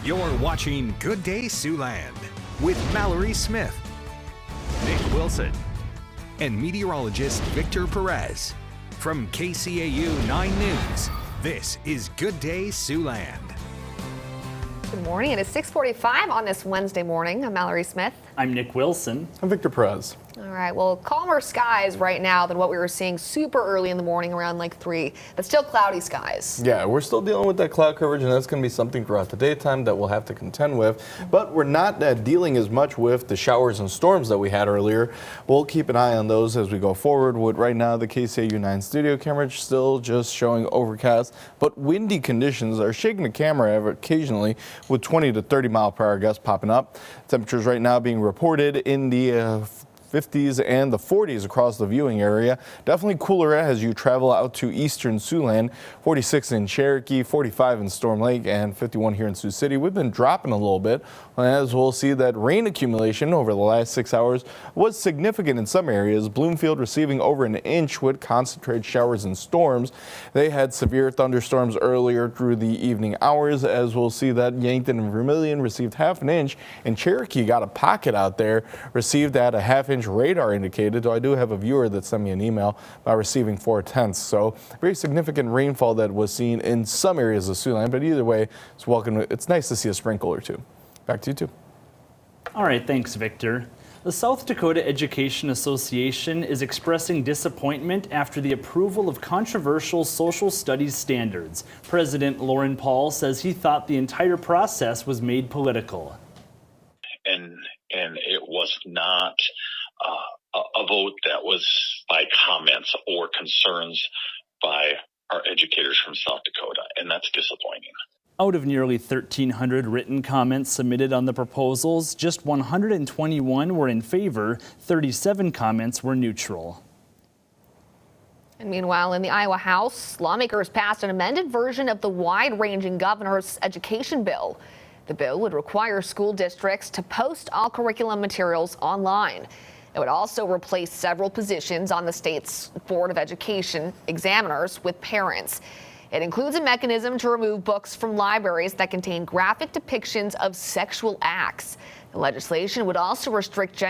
You're watching Good Day Siouxland with Mallory Smith, Nick Wilson, and meteorologist Victor Perez. From KCAU 9 News, this is Good Day Siouxland. Good morning. It is 6:45 on this Wednesday morning. I'm Mallory Smith. I'm Nick Wilson. I'm Victor Perez. All right, well, calmer skies right now than what we were seeing super early in the morning around like 3, but still cloudy skies. Yeah, we're still dealing with that cloud coverage, and that's going to be something throughout the daytime that we'll have to contend with. But we're not dealing as much with the showers and storms that we had earlier. We'll keep an eye on those as we go forward. With right now, the KCAU 9 studio camera still just showing overcast, but windy conditions are shaking the camera occasionally with 20 to 30 mile per hour gusts popping up. Temperatures right now being reported in the 50s and the 40s across the viewing area. Definitely cooler as you travel out to eastern Siouxland. 46 in Cherokee, 45 in Storm Lake, and 51 here in Sioux City. We've been dropping a little bit, as we'll see that rain accumulation over the last 6 hours was significant in some areas. Bloomfield receiving over an inch with concentrated showers and storms. They had severe thunderstorms earlier through the evening hours, as we'll see that Yankton and Vermilion received half an inch, and Cherokee got a pocket out there, received at a half-inch radar indicated, though I do have a viewer that sent me an email about receiving 4/10. So very significant rainfall that was seen in some areas of Siouxland, but either way, it's welcome. It's nice to see a sprinkle or two. Back to you two. All right, thanks, Victor. The South Dakota Education Association is expressing disappointment after the approval of controversial social studies standards. President Lauren Paul says he thought the entire process was made political. And it was not a vote that was by comments or concerns by our educators from South Dakota, and that's disappointing. Out of nearly 1,300 written comments submitted on the proposals, just 121 were in favor, 37 comments were neutral. And meanwhile, in the Iowa House, lawmakers passed an amended version of the wide-ranging governor's education bill. The bill would require school districts to post all curriculum materials online. It would also replace several positions on the state's Board of Education examiners with parents. It includes a mechanism to remove books from libraries that contain graphic depictions of sexual acts. The legislation would also restrict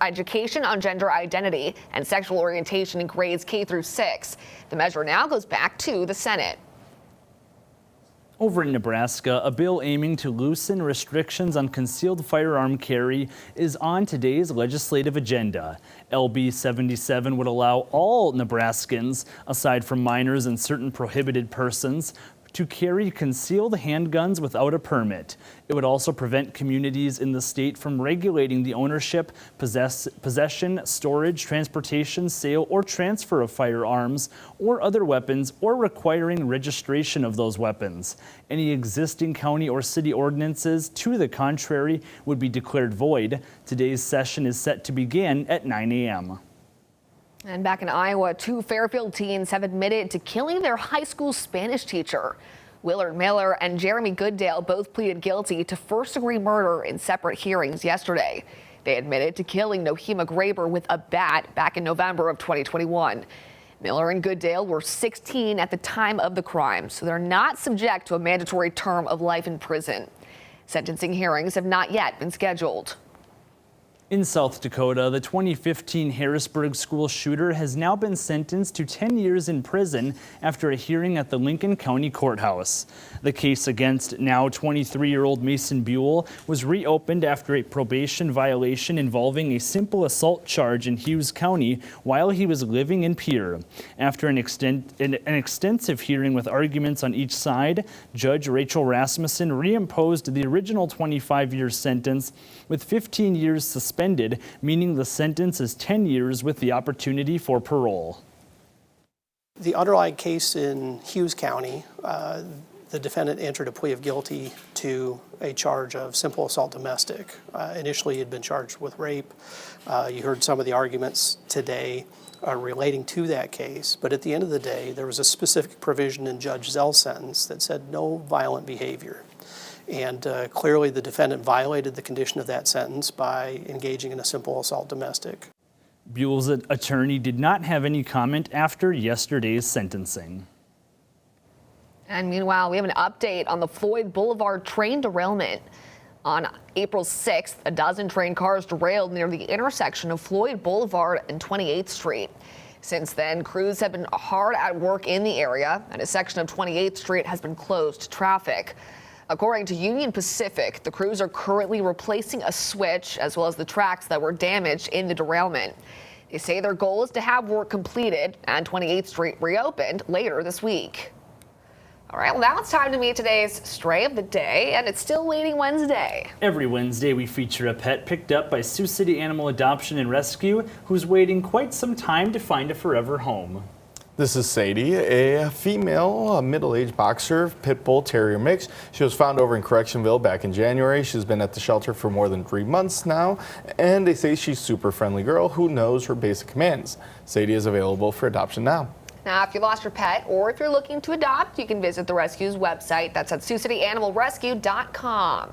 education on gender identity and sexual orientation in grades K through 6. The measure now goes back to the Senate. Over in Nebraska, a bill aiming to loosen restrictions on concealed firearm carry is on today's legislative agenda. LB 77 would allow all Nebraskans, aside from minors and certain prohibited persons, to carry concealed handguns without a permit. It would also prevent communities in the state from regulating the ownership, possession, storage, transportation, sale, or transfer of firearms or other weapons, or requiring registration of those weapons. Any existing county or city ordinances to the contrary would be declared void. Today's session is set to begin at 9 a.m. And back in Iowa, 2 Fairfield teens have admitted to killing their high school Spanish teacher. Willard Miller and Jeremy Goodale both pleaded guilty to first-degree murder in separate hearings yesterday. They admitted to killing Nohema Graber with a bat back in November of 2021. Miller and Goodale were 16 at the time of the crime, so they're not subject to a mandatory term of life in prison. Sentencing hearings have not yet been scheduled. In South Dakota, the 2015 Harrisburg school shooter has now been sentenced to 10 years in prison after a hearing at the Lincoln County Courthouse. The case against now 23-year-old Mason Buell was reopened after a probation violation involving a simple assault charge in Hughes County while he was living in Pierre. After an extensive hearing with arguments on each side, Judge Rachel Rasmussen reimposed the original 25-year sentence with 15 years suspended, meaning the sentence is 10 years with the opportunity for parole. The underlying case in Hughes County, the defendant entered a plea of guilty to a charge of simple assault domestic. Initially, he had been charged with rape. You heard some of the arguments today relating to that case, but at the end of the day, there was a specific provision in Judge Zell's sentence that said no violent behavior. And clearly the defendant violated the condition of that sentence by engaging in a simple assault domestic. Buell's attorney did not have any comment after yesterday's sentencing. And meanwhile, we have an update on the Floyd Boulevard train derailment. On April 6th, a dozen train cars derailed near the intersection of Floyd Boulevard and 28th Street. Since then, crews have been hard at work in the area, and a section of 28th Street has been closed to traffic. According to Union Pacific, the crews are currently replacing a switch as well as the tracks that were damaged in the derailment. They say their goal is to have work completed and 28th Street reopened later this week. All right, well, now it's time to meet today's Stray of the Day, and it's Still Waiting Wednesday. Every Wednesday, we feature a pet picked up by Sioux City Animal Adoption and Rescue who's waiting quite some time to find a forever home. This is Sadie, a female middle-aged boxer pit bull terrier mix. She was found over in Correctionville back in January. She's been at the shelter for more than 3 months now, and they say she's a super friendly girl who knows her basic commands. Sadie is available for adoption now. Now, if you lost your pet or if you're looking to adopt, you can visit the rescue's website. That's at SiouxCityAnimalRescue.com.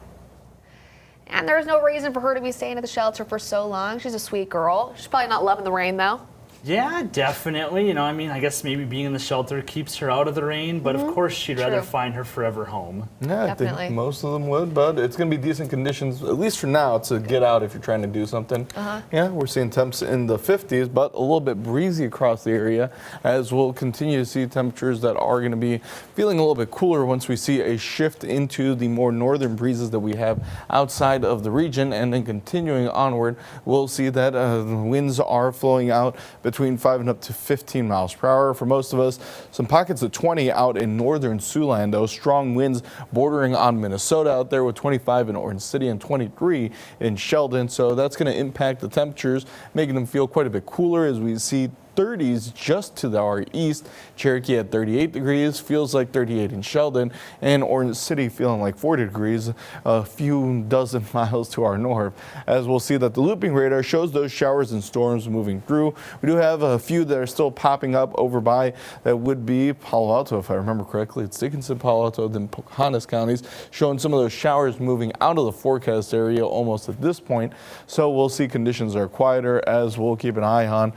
And there's no reason for her to be staying at the shelter for so long. She's a sweet girl. She's probably not loving the rain, though. Yeah, definitely. You know, I mean, I guess maybe being in the shelter keeps her out of the rain, but of course she'd rather find her forever home. Yeah, Definitely. I think most of them would, but it's going to be decent conditions, at least for now, to get out if you're trying to do something. Yeah, we're seeing temps in the 50s, but a little bit breezy across the area, as we'll continue to see temperatures that are going to be feeling a little bit cooler once we see a shift into the more northern breezes that we have outside of the region. And then continuing onward, we'll see that winds are flowing out between 5 and up to 15 miles per hour. For most of us, some pockets of 20 out in northern Siouxland, though. Strong winds bordering on Minnesota out there with 25 in Orange City and 23 in Sheldon. So that's going to impact the temperatures, making them feel quite a bit cooler as we see 30s just to our east. Cherokee at 38 degrees, feels like 38 in Sheldon, and Orange City feeling like 40 degrees a few dozen miles to our north. As we'll see that the looping radar shows those showers and storms moving through. We do have a few that are still popping up over by that would be Palo Alto, if I remember correctly. It's Dickinson, Palo Alto, then Pocahontas counties, showing some of those showers moving out of the forecast area almost at this point. So we'll see conditions are quieter, as we'll keep an eye on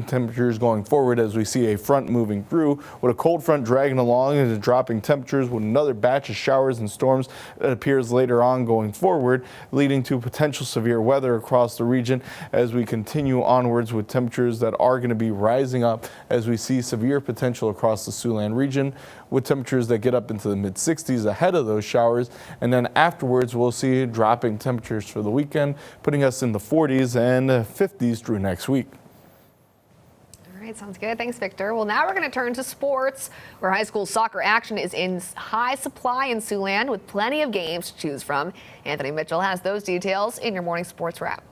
temperatures going forward as we see a front moving through with a cold front dragging along into dropping temperatures with another batch of showers and storms that appears later on going forward, leading to potential severe weather across the region as we continue onwards with temperatures that are going to be rising up as we see severe potential across the Siouxland region with temperatures that get up into the mid 60s ahead of those showers, and then afterwards we'll see dropping temperatures for the weekend, putting us in the 40s and 50s through next week. All right, sounds good. Thanks, Victor. Well, now we're going to turn to sports, where high school soccer action is in high supply in Siouxland with plenty of games to choose from. Anthony Mitchell has those details in your morning sports wrap.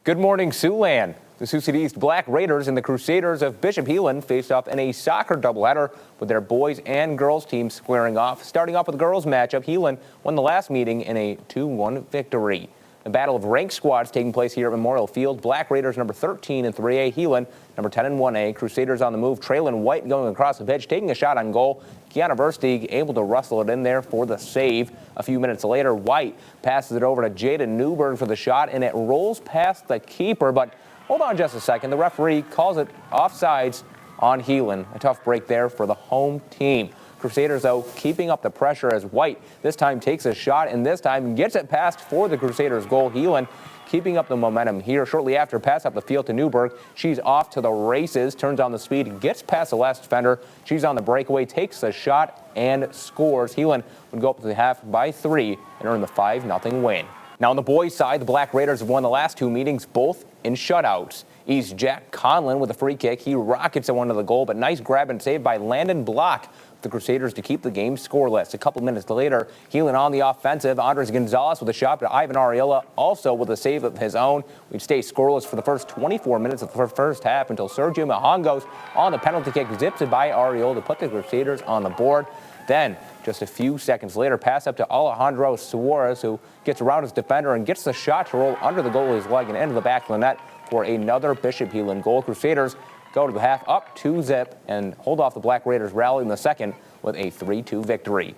Good morning, Siouxland. The Sioux City East Black Raiders and the Crusaders of Bishop Heelan faced off in a soccer doubleheader with their boys and girls teams squaring off. Starting off with the girls matchup, Heelan won the last meeting in a 2-1 victory. The battle of ranked squads taking place here at Memorial Field. Black Raiders number 13 in 3A, Heelan number 10 in 1A. Crusaders on the move. Traylon White going across the pitch, taking a shot on goal. Kiana Versteeg able to rustle it in there for the save. A few minutes later, White passes it over to Jada Newberg for the shot, and it rolls past the keeper. But hold on just a second. The referee calls it offsides on Heelan. A tough break there for the home team. Crusaders, though, keeping up the pressure as White this time takes a shot and this time gets it past for the Crusaders' goal. Heelan keeping up the momentum here. Shortly after, pass up the field to Newberg. She's off to the races, turns on the speed, gets past the last defender. She's on the breakaway, takes a shot, and scores. Heelan would go up to the half by 3 and earn the 5-0 win. Now on the boys' side, the Black Raiders have won the last 2 meetings, both in shutouts. East Jack Conlon with a free kick. He rockets it one to the goal, but nice grab and save by Landon Block. The Crusaders to keep the game scoreless. A couple minutes later, Heelan on the offensive. Andres Gonzalez with a shot to Ivan Ariola, also with a save of his own. We'd stay scoreless for the first 24 minutes of the first half until Sergio Mahongos on the penalty kick zips it by Ariola to put the Crusaders on the board. Then, just a few seconds later, pass up to Alejandro Suarez, who gets around his defender and gets the shot to roll under the goalie's leg and into the back of the net for another Bishop Heelan goal. Crusaders go to the half up 2-0 and hold off the Black Raiders rally in the second with a 3-2 victory.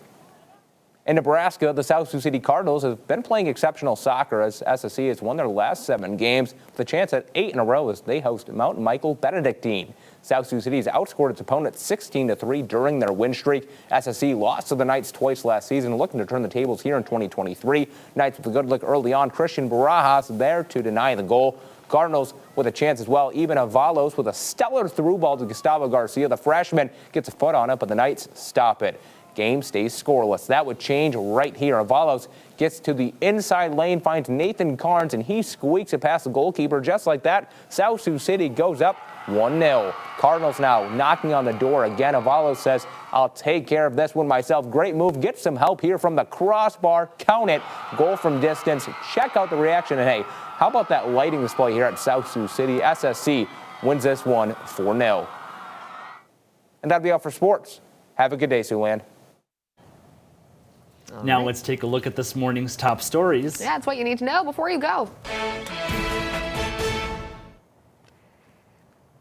In Nebraska, the South Sioux City Cardinals have been playing exceptional soccer as SSC has won their last 7 games with a chance at 8 in a row as they host Mount Michael Benedictine. South Sioux City has outscored its opponent 16-3 during their win streak. SSC lost to the Knights twice last season, looking to turn the tables here in 2023. Knights with a good look early on. Christian Barajas there to deny the goal. Cardinals with a chance as well. Even Avalos with a stellar through ball to Gustavo Garcia. The freshman gets a foot on it, but the Knights stop it. Game stays scoreless. That would change right here. Avalos gets to the inside lane, finds Nathan Carnes, and he squeaks it past the goalkeeper. Just like that, South Sioux City goes up 1-0. Cardinals now knocking on the door again. Avalos says, I'll take care of this one myself. Great move. Get some help here from the crossbar. Count it. Goal from distance. Check out the reaction. And hey, how about that lighting display here at South Sioux City? SSC wins this one 4-0. And that'll be all for sports. Have a good day, Siouxland. Now let's take a look at this morning's top stories. Yeah, that's what you need to know before you go.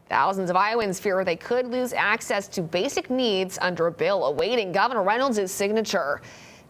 Thousands of Iowans fear they could lose access to basic needs under a bill awaiting Governor Reynolds' signature.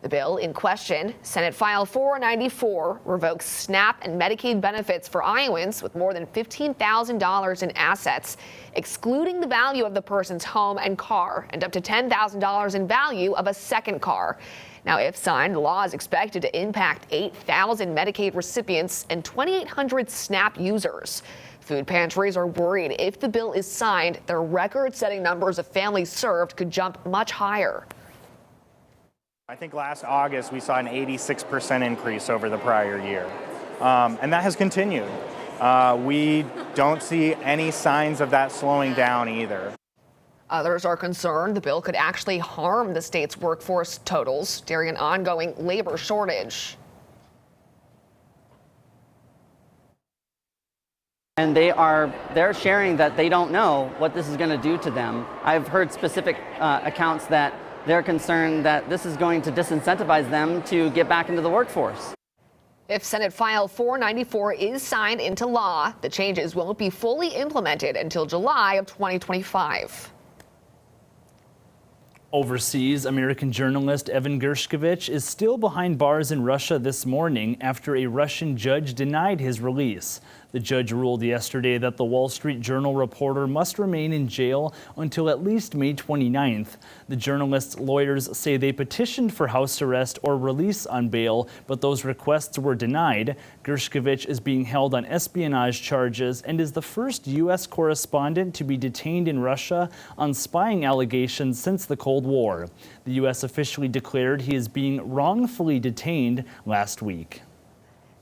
The bill in question, Senate File 494, revokes SNAP and Medicaid benefits for Iowans with more than $15,000 in assets, excluding the value of the person's home and car, and up to $10,000 in value of a second car. Now, if signed, the law is expected to impact 8,000 Medicaid recipients and 2,800 SNAP users. Food pantries are worried if the bill is signed, their record-setting numbers of families served could jump much higher. I think last August we saw an 86% increase over the prior year, and that has continued. We don't see any signs of that slowing down either. Others are concerned the bill could actually harm the state's workforce totals during an ongoing labor shortage. And they're sharing that they don't know what this is going to do to them. I've heard specific accounts that they're concerned that this is going to disincentivize them to get back into the workforce. If Senate File 494 is signed into law, the changes won't be fully implemented until July of 2025. Overseas, American journalist Evan Gershkovich is still behind bars in Russia this morning after a Russian judge denied his release. The judge ruled yesterday that the Wall Street Journal reporter must remain in jail until at least May 29th. The journalist's lawyers say they petitioned for house arrest or release on bail, but those requests were denied. Gershkovich is being held on espionage charges and is the first U.S. correspondent to be detained in Russia on spying allegations since the Cold War. The U.S. officially declared he is being wrongfully detained last week.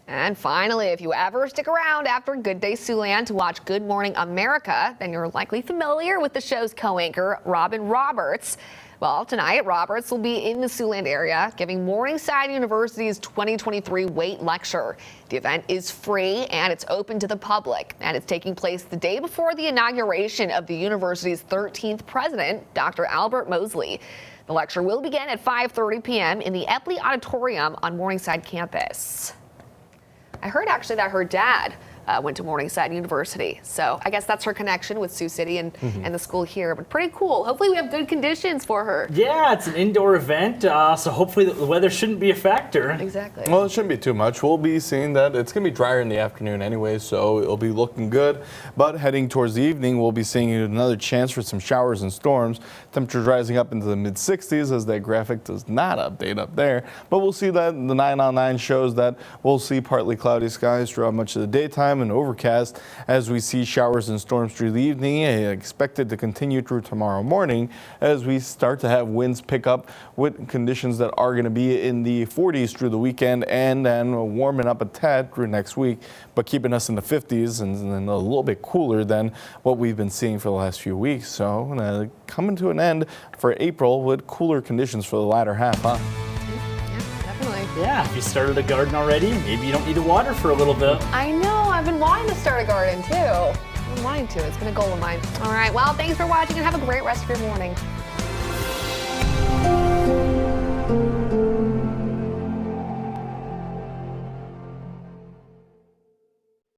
And finally, if you ever stick around after Good Day Siouxland to watch Good Morning America, then you're likely familiar with the show's co-anchor, Robin Roberts. Well, tonight, Roberts will be in the Siouxland area giving Morningside University's 2023 Weight Lecture. The event is free and it's open to the public, and it's taking place the day before the inauguration of the university's 13th president, Dr. Albert Mosley. The lecture will begin at 5:30 p.m. in the Epley Auditorium on Morningside campus. I heard actually that her dad went to Morningside University. So I guess that's her connection with Sioux City and the school here. But pretty cool. Hopefully we have good conditions for her. Yeah, it's an indoor event, so hopefully the weather shouldn't be a factor. Exactly. Well, it shouldn't be too much. We'll be seeing that it's going to be drier in the afternoon anyway, so it'll be looking good. But heading towards the evening, we'll be seeing another chance for some showers and storms. Temperatures rising up into the mid-60s as that graphic does not update up there. But we'll see that the 9 on 9 shows that we'll see partly cloudy skies throughout much of the daytime and overcast as we see showers and storms through the evening, expected to continue through tomorrow morning as we start to have winds pick up with conditions that are going to be in the 40s through the weekend and then warming up a tad through next week, but keeping us in the 50s and then a little bit cooler than what we've been seeing for the last few weeks. So coming to an end for April with cooler conditions for the latter half, huh? Yeah, if you started a garden already, maybe you don't need to water for a little bit. I know, I've been wanting to start a garden too. I've been wanting to, it's been a goal of mine. All right, well, thanks for watching and have a great rest of your morning.